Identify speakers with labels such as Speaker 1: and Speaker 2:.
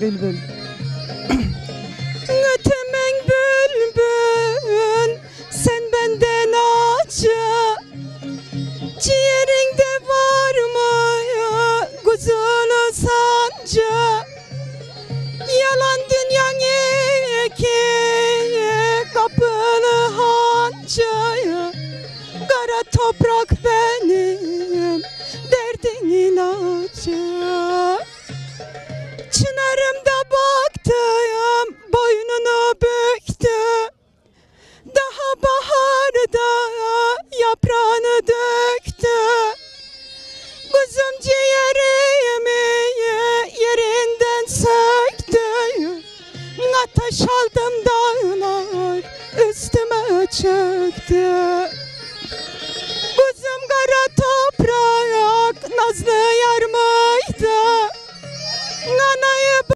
Speaker 1: bülbül.
Speaker 2: Ötemen bülbül, sen benden acı. Ciğerinde var mı kuzulu sancı? Yalan dünyanın iki kapılı hancı. Kara toprak benim derdin ilacı. Çınarımda baktım, boynunu büktü. Daha baharda yaprağını döktü. Kuzum ciğerimi yerinden söktü. Ateş aldım dağlar üstüme çöktü.